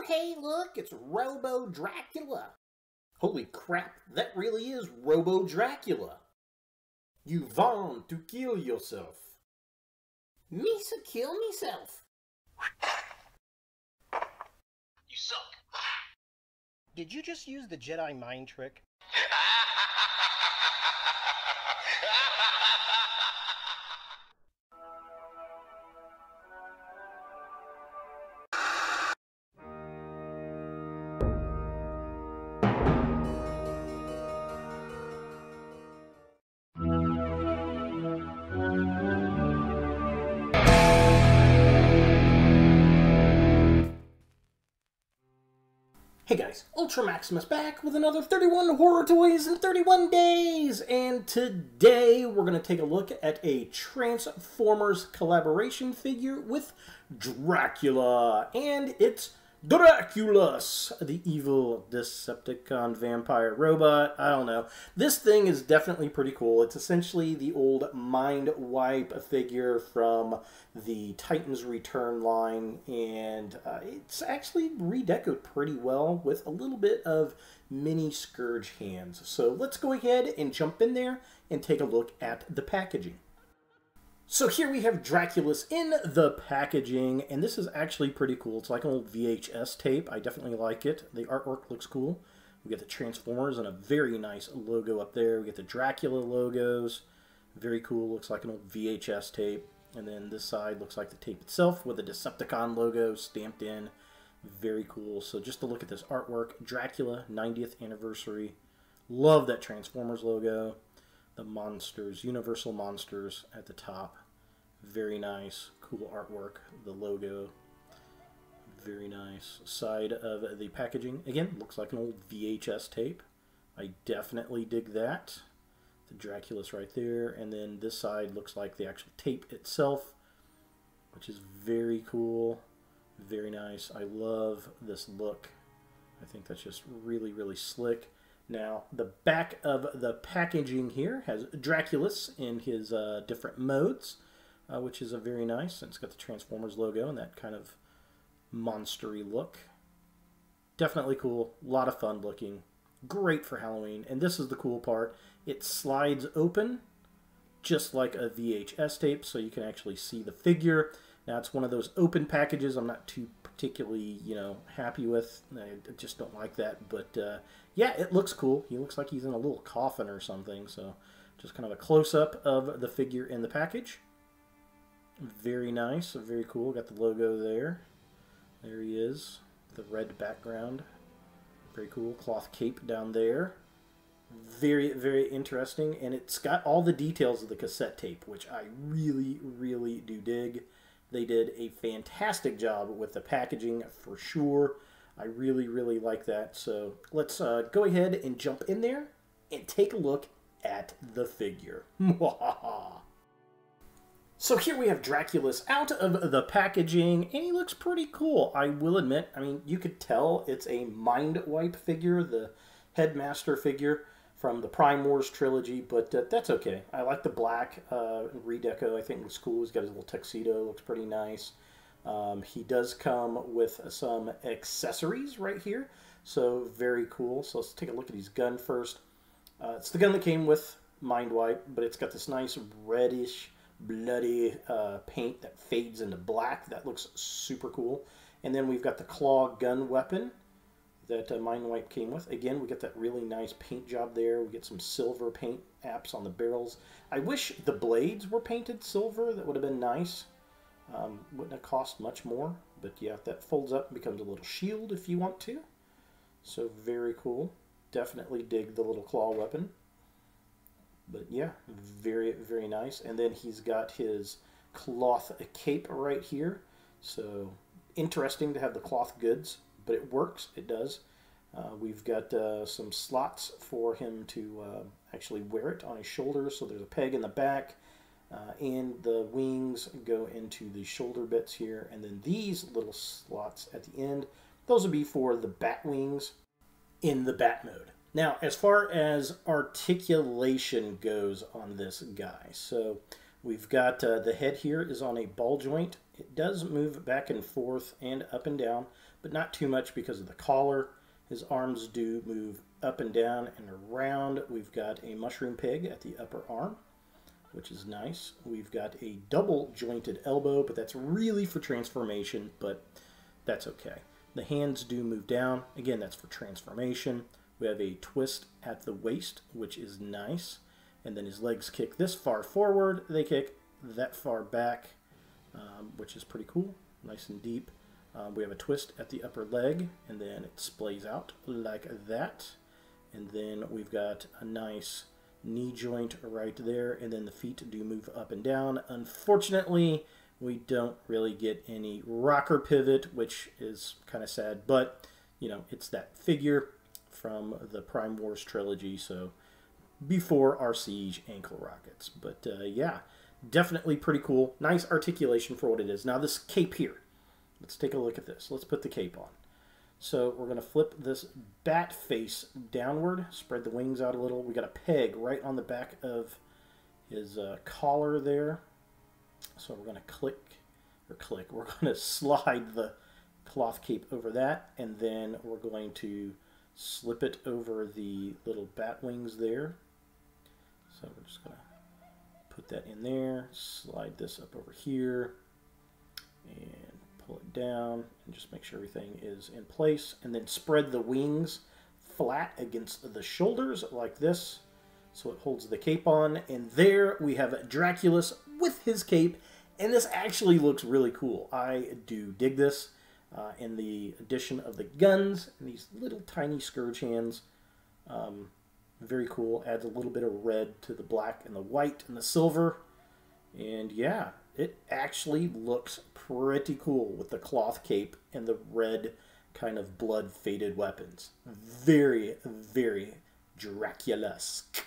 hey, look, it's Robo Dracula. Holy crap, that really is Robo Dracula. You want to kill yourself. Misa kill myself. You suck. Did you just use the Jedi mind trick? Hey guys, Ultra Maximus back with another 31 horror toys in 31 days! And today we're going to take a look at a Transformers collaboration figure with Dracula. And it's Draculus, the evil Decepticon vampire robot. I don't know. This thing is definitely pretty cool. It's essentially the old Mind Wipe figure from the Titans Return line, and it's actually redecoed pretty well with a little bit of mini Scourge hands. So let's go ahead and jump in there and take a look at the packaging. So here we have Draculus in the packaging, and this is actually pretty cool. It's like an old VHS tape. I definitely like it. The artwork looks cool. We get the Transformers and a very nice logo up there. We get the Dracula logos. Very cool. Looks like an old VHS tape. And then this side looks like the tape itself with the Decepticon logo stamped in. Very cool. So just to look at this artwork, Dracula 90th anniversary. Love that Transformers logo. The Monsters, Universal Monsters at the top. Very nice, cool artwork. The logo, very nice. Side of the packaging, again, looks like an old VHS tape. I definitely dig that. The Draculus right there, and then this side looks like the actual tape itself, which is very cool. Very nice. I love this look. I think that's just really, really slick. Now, the back of the packaging here has Draculus in his different modes, which is a very nice. And it's got the Transformers logo and that kind of monstery look. Definitely cool. A lot of fun looking. Great for Halloween. And this is the cool part. It slides open just like a VHS tape, so you can actually see the figure. Now, it's one of those open packages I'm not too particularly, happy with. I just don't like that. But, yeah, it looks cool. He looks like he's in a little coffin or something. So, just kind of a close-up of the figure in the package. Very nice. Very cool. Got the logo there. There he is. The red background. Very cool. Cloth cape down there. Very, very interesting. And it's got all the details of the cassette tape, which I really, really do dig. They did a fantastic job with the packaging for sure. I really, really like that. So let's go ahead and jump in there and take a look at the figure. So here we have Draculus out of the packaging, and he looks pretty cool. I will admit, I mean, you could tell it's a Mind Wipe figure, the Headmaster figure from the Prime Wars trilogy, but that's okay. I like the black redeco. I think it looks cool. He's got his little tuxedo. Looks pretty nice. He does come with some accessories right here, so very cool. So let's take a look at his gun first. It's the gun that came with Mind Wipe, but it's got this nice reddish, bloody paint that fades into black. That looks super cool. And then we've got the claw gun weapon that Mind Wipe came with. Again, we get that really nice paint job there. We get some silver paint apps on the barrels. I wish the blades were painted silver. That would have been nice. Wouldn't have cost much more. But yeah, that folds up and becomes a little shield if you want to. So very cool. Definitely dig the little claw weapon. But yeah, very, very nice. And then he's got his cloth cape right here. So interesting to have the cloth goods. But it works. It does. We've got some slots for him to actually wear it on his shoulders. So there's a peg in the back, and the wings go into the shoulder bits here. And then these little slots at the end, those will be for the bat wings in the bat mode. Now, as far as articulation goes on this guy, so We've got the head here is on a ball joint. It does move back and forth and up and down, but not too much because of the collar. His arms do move up and down and around. We've got a mushroom pig at the upper arm, which is nice. We've got a double jointed elbow, but that's really for transformation, but that's okay. The hands do move down. Again, that's for transformation. We have a twist at the waist, which is nice. And then his legs kick this far forward. They kick that far back, which is pretty cool. Nice and deep. We have a twist at the upper leg, and then it splays out like that. And then we've got a nice knee joint right there, and then the feet do move up and down. Unfortunately, we don't really get any rocker pivot, which is kind of sad, but you know, it's that figure from the Prime Wars trilogy, so before our Siege ankle rockets. But yeah, definitely pretty cool. Nice articulation for what it is. Now this cape here, let's take a look at this. Let's put the cape on. So we're going to flip this bat face downward, spread the wings out a little. We got a peg right on the back of his collar there. So we're going to we're going to slide the cloth cape over that, and then we're going to slip it over the little bat wings there. So we're just going to put that in there, slide this up over here, and pull it down, and just make sure everything is in place, and then spread the wings flat against the shoulders like this, so it holds the cape on. And there we have Draculus with his cape, and this actually looks really cool. I do dig this in the addition of the guns and these little tiny scourge hands. Very cool. Adds a little bit of red to the black and the white and the silver. And yeah, it actually looks pretty cool with the cloth cape and the red kind of blood faded weapons. Very, very Draculesque.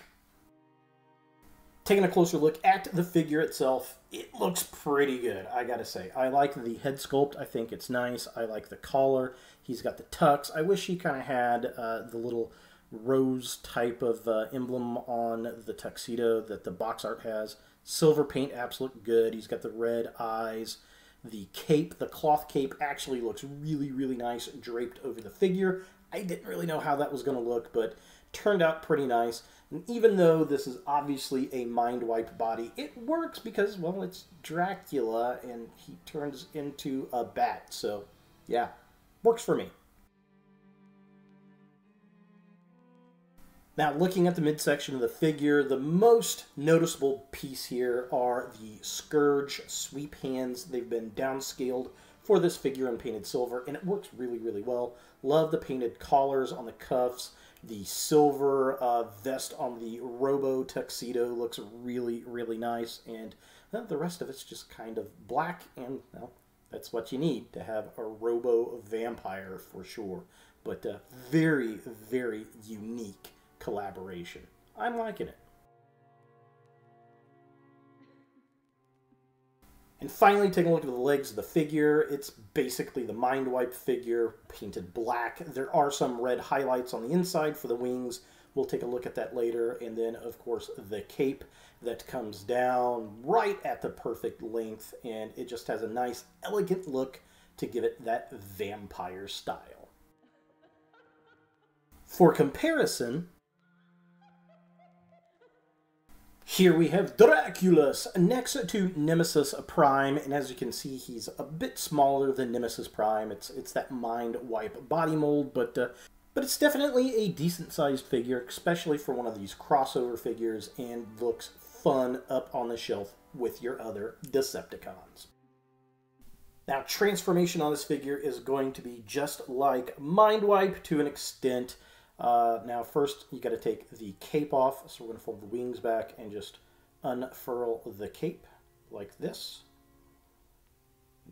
Taking a closer look at the figure itself, it looks pretty good, I gotta say. I like the head sculpt. I think it's nice. I like the collar. He's got the tux. I wish he kind of had the little rose type of emblem on the tuxedo that the box art has. Silver paint apps look good. He's got the red eyes. The cape, the cloth cape, actually looks really, really nice draped over the figure. I didn't really know how that was going to look, but turned out pretty nice. And even though this is obviously a mind wipe body, it works because, well, it's Dracula and he turns into a bat. So, yeah, works for me. Now, looking at the midsection of the figure, the most noticeable piece here are the Scourge sweep hands. They've been downscaled for this figure in painted silver, and it works really, really well. Love the painted collars on the cuffs. The silver vest on the Robo tuxedo looks really, really nice, and the rest of it's just kind of black, and well, that's what you need to have a Robo vampire for sure. But very, very unique collaboration. I'm liking it. And finally, taking a look at the legs of the figure, it's basically the mind wipe figure, painted black. There are some red highlights on the inside for the wings. We'll take a look at that later. And then, of course, the cape that comes down right at the perfect length, and it just has a nice, elegant look to give it that vampire style. For comparison, here we have Draculus next to Nemesis Prime, and as you can see, he's a bit smaller than Nemesis Prime. It's that mind wipe body mold, but it's definitely a decent-sized figure, especially for one of these crossover figures, and looks fun up on the shelf with your other Decepticons. Now, transformation on this figure is going to be just like mind wipe to an extent. Now first you got to take the cape off, so we're going to fold the wings back and just unfurl the cape like this.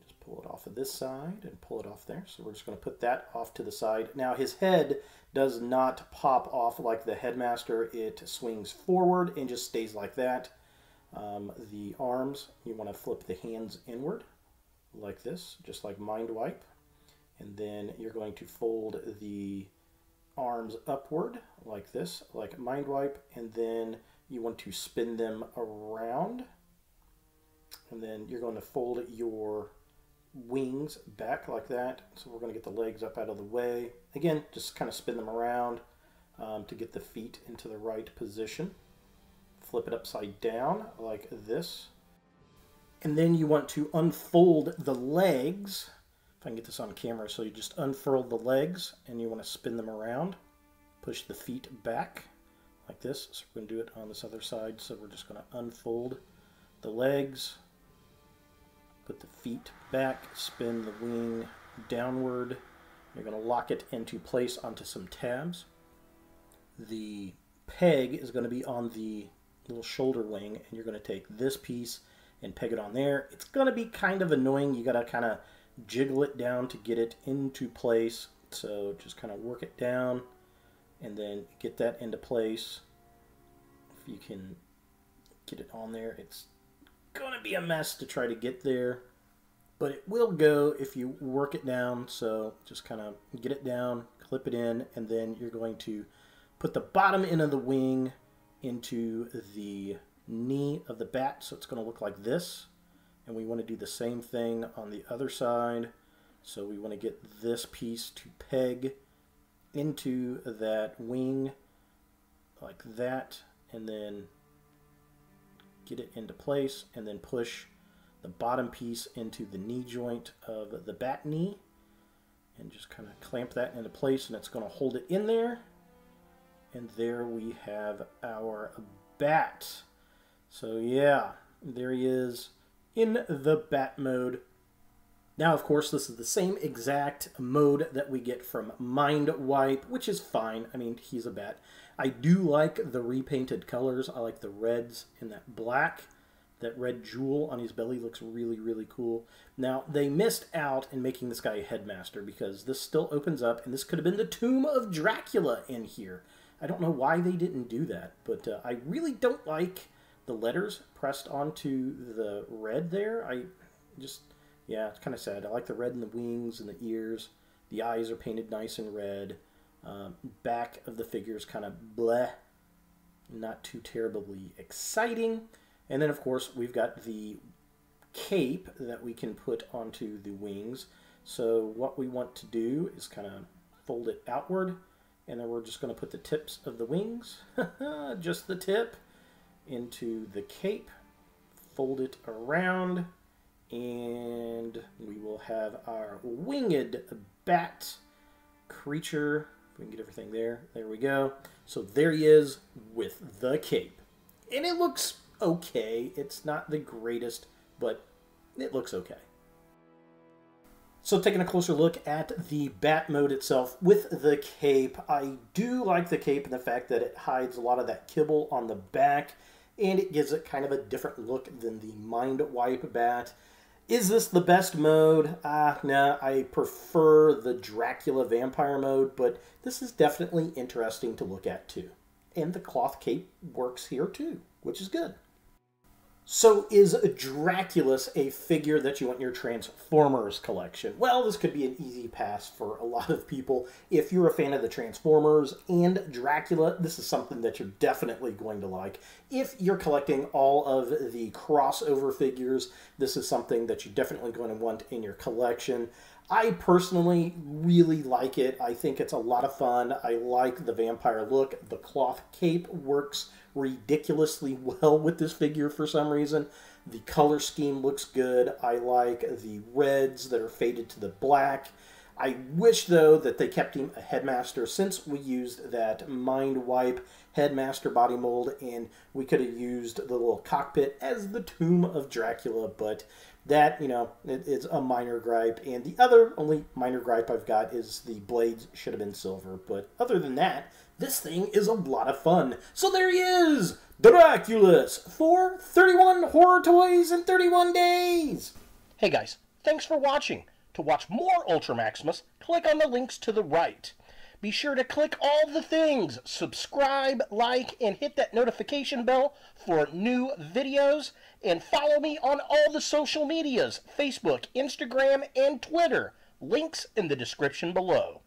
Just pull it off of this side and pull it off there. So we're just going to put that off to the side. Now his head does not pop off like the headmaster. It swings forward and just stays like that. The arms, you want to flip the hands inward like this, just like mind wipe. And then you're going to fold the arms upward like this, like mind wipe, and then you want to spin them around And then you're going to fold your wings back like that. So we're going to get the legs up out of the way. Again, just kind of spin them around to get the feet into the right position. Flip it upside down like this. And then you want to unfold the legs. If I can get this on camera, so you just unfurl the legs and you want to spin them around. Push the feet back like this. So we're going to do it on this other side. So we're just going to unfold the legs. Put the feet back, spin the wing downward. You're going to lock it into place onto some tabs. The peg is going to be on the little shoulder wing, and you're going to take this piece and peg it on there. It's going to be kind of annoying. You got to kind of jiggle it down to get it into place. So just kind of work it down and then get that into place. If you can get it on there, it's going to be a mess to try to get there, but it will go if you work it down. So just kind of get it down, clip it in, and then you're going to put the bottom end of the wing into the knee of the bat, so it's going to look like this. And we want to do the same thing on the other side. So we want to get this piece to peg into that wing like that, and then get it into place, and then push the bottom piece into the knee joint of the bat knee, and just kind of clamp that into place, and it's going to hold it in there. And there we have our bat. So yeah, there he is in the bat mode. Now, of course, this is the same exact mode that we get from Mind Wipe, which is fine. I mean, he's a bat. I do like the repainted colors. I like the reds and that black. That red jewel on his belly looks really, really cool. Now, they missed out in making this guy a headmaster, because this still opens up, and this could have been the tomb of Dracula in here. I don't know why they didn't do that, but I really don't like the letters pressed onto the red there. Yeah, it's kind of sad. I like the red in the wings and the ears. The eyes are painted nice and red. Back of the figure is kind of bleh. Not too terribly exciting. And then, of course, we've got the cape that we can put onto the wings. So what we want to do is kind of fold it outward. And then we're just going to put the tips of the wings, just the tip, into the cape. Fold it around. And we will have our winged bat creature. If we can get everything there. There we go. So there he is with the cape. And it looks okay. It's not the greatest, but it looks okay. So taking a closer look at the bat mode itself with the cape, I do like the cape and the fact that it hides a lot of that kibble on the back, and it gives it kind of a different look than the Mind Wipe bat. Is this the best mode? No, I prefer the Dracula vampire mode, but this is definitely interesting to look at too. And the cloth cape works here too, which is good. So is Draculus a figure that you want in your Transformers collection? Well, this could be an easy pass for a lot of people. If you're a fan of the Transformers and Dracula, this is something that you're definitely going to like. If you're collecting all of the crossover figures, this is something that you're definitely going to want in your collection. I personally really like it. I think it's a lot of fun. I like the vampire look. The cloth cape works ridiculously well with this figure for some reason. The color scheme looks good. I like the reds that are faded to the black. I wish, though, that they kept him a headmaster, since we used that Mind Wipe headmaster body mold, and we could have used the little cockpit as the tomb of Dracula, but that, you know, it's a minor gripe. And the other only minor gripe I've got is the blades should have been silver. But other than that, this thing is a lot of fun. So there he is, Draculus, for 31 horror toys in 31 days. Hey guys, thanks for watching. To watch more Ultra Maximus, click on the links to the right. Be sure to click all the things, subscribe, like, and hit that notification bell for new videos. And follow me on all the social medias, Facebook, Instagram, and Twitter. Links in the description below.